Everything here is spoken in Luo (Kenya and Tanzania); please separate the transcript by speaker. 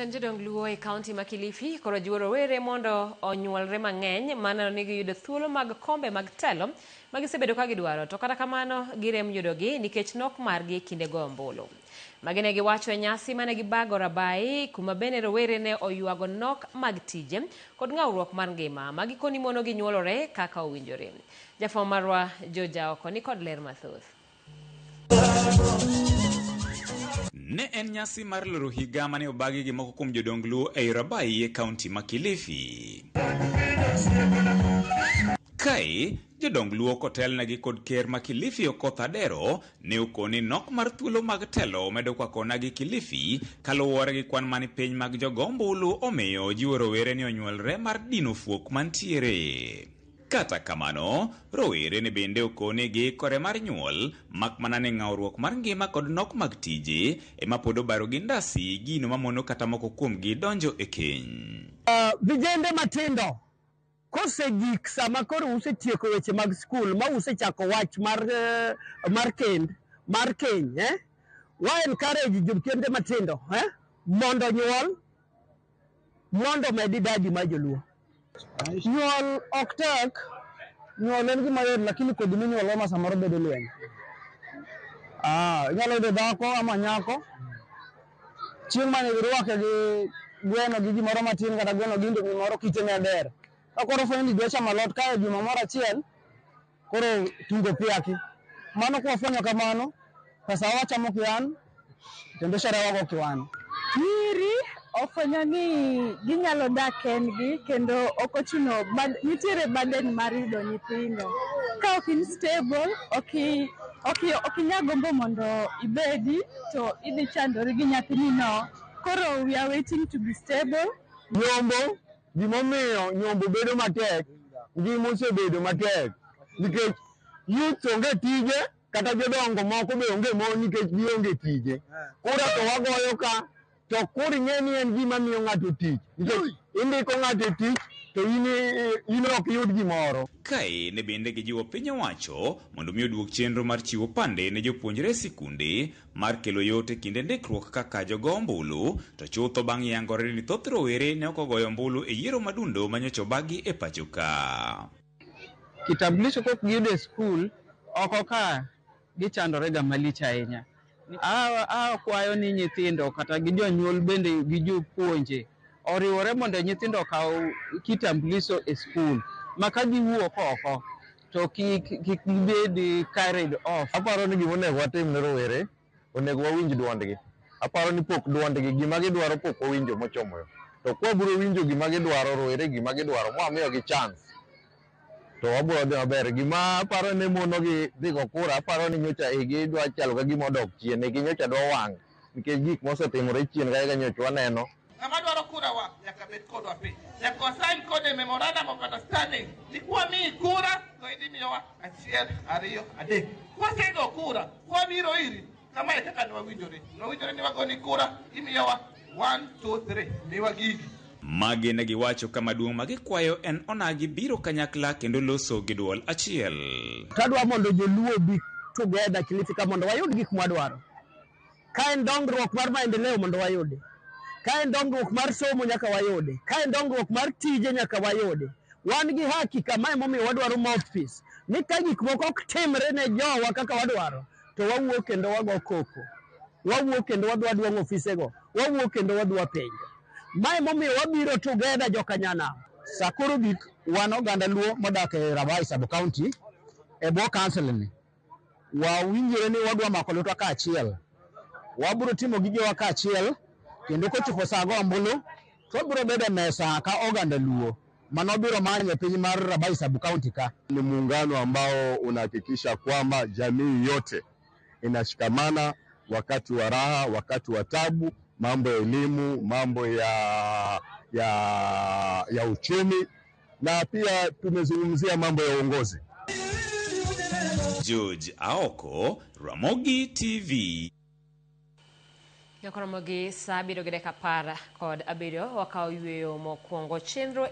Speaker 1: Jodong Luo e kaunti ma Kilifi koro jiwo rowere mondo onyuolre mang'eny mana ni giyudo thuolo mag kombe mag telo ma gisebedo ka gidwaro, to kata kamano girem yudogi nikech nok margi kinde go ombulu. Magi ne giwacho e nyasi mane gibago Rabai kuma bende rowere ne oywago nok mag tije kod ng'awruok mar ngima ma gikoni mono ginyuolore kaka owinjore. Jafwambo marwa Joja Oko ni kod ler mathoth.
Speaker 2: Ne en nyasi mar loro higa mane obagi gi moko kuom jodong Luo e Rabai e kaunti ma Kilifi. Kae jodong Luo kotelnegi kod ker ma Kilifi Okoth Adero ne okoni nok mar thuolo mag telo medo kwakonagi Kilifi kaluwore gi kwan mani piny mag jogombulu omiyo jiwo rowere ni onyuolre mar dino fuok mantiere. Kata kamano, rowere ne bende okone gi kore mar nyuol mak mana ne ng'awruok mar ngima kod nok mag tije ema pod obaro gi ndasi gino mamono kata moko kuom gi donjo e keny.
Speaker 3: Vijende matindo kose gik sama koro usetieko weche mag skul ma usechako wach mar keny wa encourage jokende matindo mondo nyuol mondo medi dadi ma joluo. Nyuol ok tek, nyuol en gima yot lakini kod minyuol ma samoro bedo lweny. Nyalo yudo dhako ama nyako chieng' mane girwake gi gweno gi gimoro matin kata gweno gi ndomi moro kite ne der. Koro fwendi dwa chamo alot kae juma moro achiel koro tungo piaki. Mano kwafwenyo kamano pesa wachamo kian kendo sharewago kiwan.
Speaker 4: Nyiri ofwenyo ni ginyalo dak kendgi kendo ok ochuno nitiere burden mar yudo nyithindo. Ka ok in stable, ok inyal gombo mondo ibedi to idhi chandori gi nyathinino. Koro we are waiting to be stable.
Speaker 3: Nyombo, gimomiyo nyombo bedo matek, ngima osebedo matek nikech youth onge tije kata jodongo moko be onge mon nikech gionge tije. Koro to wagoyo ka to kuri ng'eni en gima miyo ng'ato tich. Indiko ng'ato tich to in ok yud gimoro.
Speaker 2: Kae ne bende gijiwo piny owacho mondo mi oduok chenro mar chiwo pande ne jopuonjre sikunde mar kelo yot e kinde ndikruok kaka jogo ombulu, to chutho bang' yangore ni thoth rowere ne ok ogoyo ombulu e yiero madundo manyocha obagi e pacho ka.
Speaker 5: Kitambulisho kok giyudo e skul oko ka gichandore ga malich ahinya. Kwayo ni nyithindo kata gi jonyuol bende gi jopuonje oriwore mondo nyithindo okaw kitambulisho e skul maka giwuok oko to kik bed carried off.
Speaker 3: Aparo ni gima onego watim ne rowere, onego wawinj duondgi. Aparo ni pok duondgi gima gidwaro pok owinjo mochomoyo. To kwa biro winjo gima gidwaro rowere gima gidwaro ma miyo gi chance to wabiro dhi maber. Gima aparo ni mono gi dhigo kura, aparo ni nyocha igi dwa chalo ka gima odok chien, igi nyocha dwa wang' nikech gik mosetimore chien kaka nyocha waneno.
Speaker 6: Ng'ama dwaro kura wa nyaka bed kodwa piny, nyaka sign kode memorandum of understanding ni kwa miyi kura to idhi miyowa 1, 2, 3. Kwasego kura kwabiro iri kama e kaka nwawinjore ni wagoni kura imiyowa 1, 2, 3 miwa gigi.
Speaker 2: Magi ne giwacho kama duong' magikwayo en onagi biro kanyakla kendo loso gi duol achiel.
Speaker 3: Tadwa mondo joluo bi together Kilifi ka mondo wayud gik mwadwaro. Ka en dongruok mar maendeleo mondo wayude. Ka en dongruok mar somo nyaka wayude. Ka en dongruok mar tije nyaka wayude. Wan gi haki kama emomiyo wadwaro mouthpiece. Ni ka gik moko ok timre ne jowa kaka wadwaro to wawuok kendo wago koko. Wawuok kendo wadwa duong' ofisego. Wawuok kendo wadwa penjo. Mae momiyo wabiro together jokanyana. Sakuru gik wan oganda Luo modak e Rabai sub county e bwo council ni. Wawinjore ni wadwa mako lutwa ka achiel. Wabiro timo gigewa ka achiel kendo kochopo saa go ombulu to biro bedo mesa ka oganda Luo manobiro manyo piny mar Rabai sub county ka.
Speaker 7: Ni muungano ambao unahakikisha kwamba jamii yote inashikamana wakati wa raha, wakati wa tabu, mambo ya elimu, mambo ya uchumi na pia tumezungumzia mambo ya uongozi.
Speaker 2: George Aoko, Ramogi TV.
Speaker 1: Ramogi saa 7:10 kod 7 wakaw yweyo mokwongo chenro